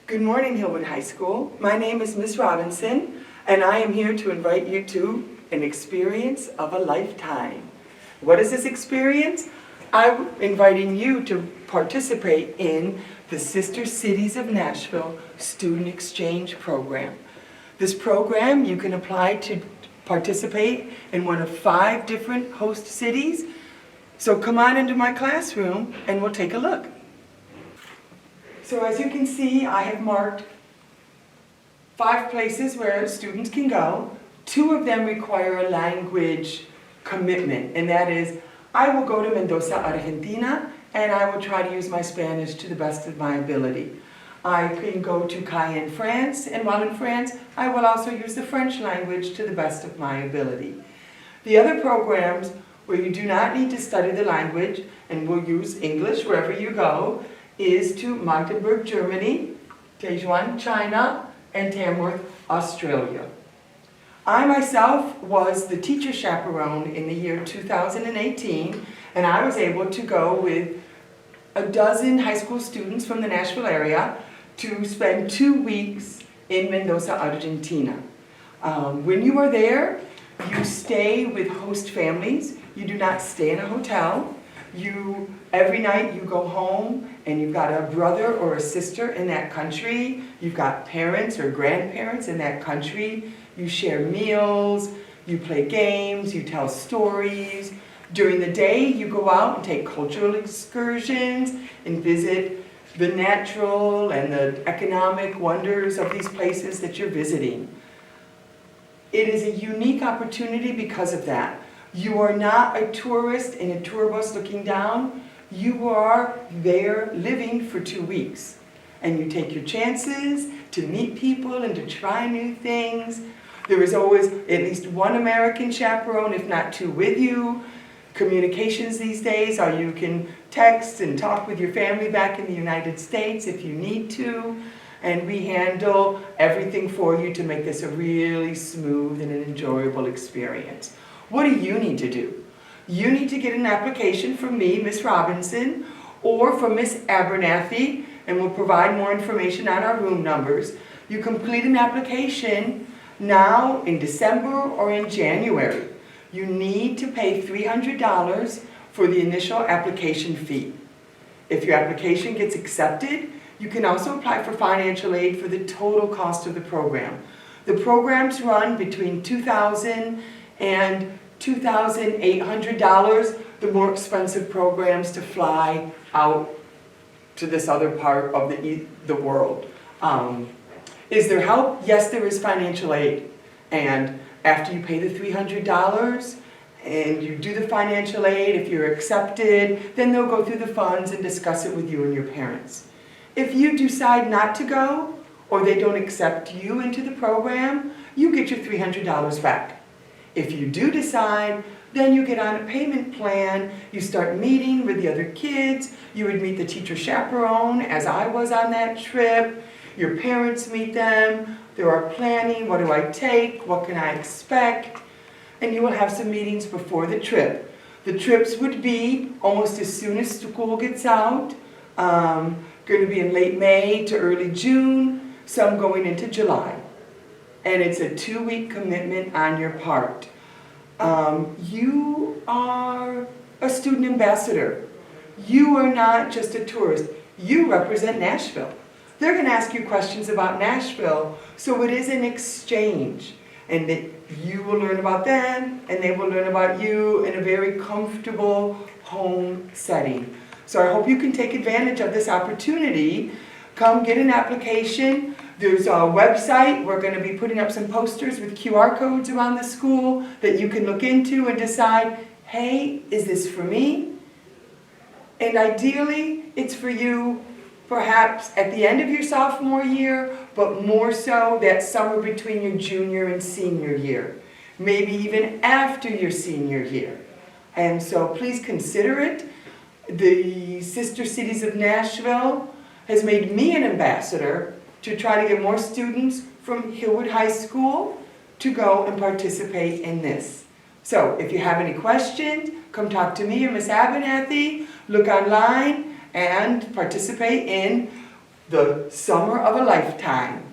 Good morning, Hillwood High School. My name is Miss Robinson, and I am here to invite you to an experience of a lifetime. What is this experience? I'm inviting you to participate in the Sister Cities of Nashville Student Exchange Program. This program, you can apply to participate in one of 5 different host cities. So come on into my classroom and we'll take a look. So as you can see, I have marked 5 places where students can go. 2 of them require a language commitment, and that is, I will go to Mendoza, Argentina, and I will try to use my Spanish to the best of my ability. I can go to Cayenne, France, and while in France, I will also use the French language to the best of my ability. The other programs where you do not need to study the language and will use English wherever you go is to Magdeburg, Germany, Taiwan, China, and Tamworth, Australia. I myself was the teacher chaperone in the year 2018, and I was able to go with a dozen high school students from the Nashville area to spend 2 weeks in Mendoza, Argentina. When you are there, you stay with host families. You do not stay in a hotel. Every night you go home and you've got a brother or a sister in that country. You've got parents or grandparents in that country. You share meals, you play games, you tell stories. During the day, you go out and take cultural excursions and visit the natural and the economic wonders of these places that you're visiting. It is a unique opportunity because of that. You are not a tourist in a tour bus looking down. You are there living for 2 weeks. And you take your chances to meet people and to try new things. There is always at least one American chaperone, if not 2 with you. Communications these days are you can text and talk with your family back in the United States if you need to. And we handle everything for you to make this a really smooth and an enjoyable experience. What do you need to do? You need to get an application from me, Miss Robinson, or from Miss Abernathy, and we'll provide more information on our room numbers. You complete an application now in December or in January. You need to pay $300 for the initial application fee. If your application gets accepted, you can also apply for financial aid for the total cost of the program. The programs run between $2,000 and $2,800, the more expensive programs to fly out to this other part of the world. Is there help? Yes, there is financial aid. And after you pay the $300 and you do the financial aid, if you're accepted, then they'll go through the funds and discuss it with you and your parents. If you decide not to go, or they don't accept you into the program, you get your $300 back. If you do decide, then you get on a payment plan, you start meeting with the other kids, you would meet the teacher chaperone, as I was on that trip, your parents meet them, there are planning, what do I take, what can I expect, and you will have some meetings before the trip. The trips would be almost as soon as school gets out, going to be in late May to early June, some going into July. And it's a 2-week commitment on your part. You are a student ambassador. You are not just a tourist. You represent Nashville. They're going to ask you questions about Nashville, so it is an exchange. And that you will learn about them, and they will learn about you in a very comfortable home setting. So I hope you can take advantage of this opportunity. Come get an application. There's a website. We're going to be putting up some posters with QR codes around the school that you can look into and decide, hey, is this for me? And ideally, it's for you perhaps at the end of your sophomore year, but more so that summer between your junior and senior year. Maybe even after your senior year. And so please consider it. The Sister Cities of Nashville has made me an ambassador to try to get more students from Hillwood High School to go and participate in this. So if you have any questions, come talk to me or Miss Abernathy, look online and participate in the summer of a lifetime.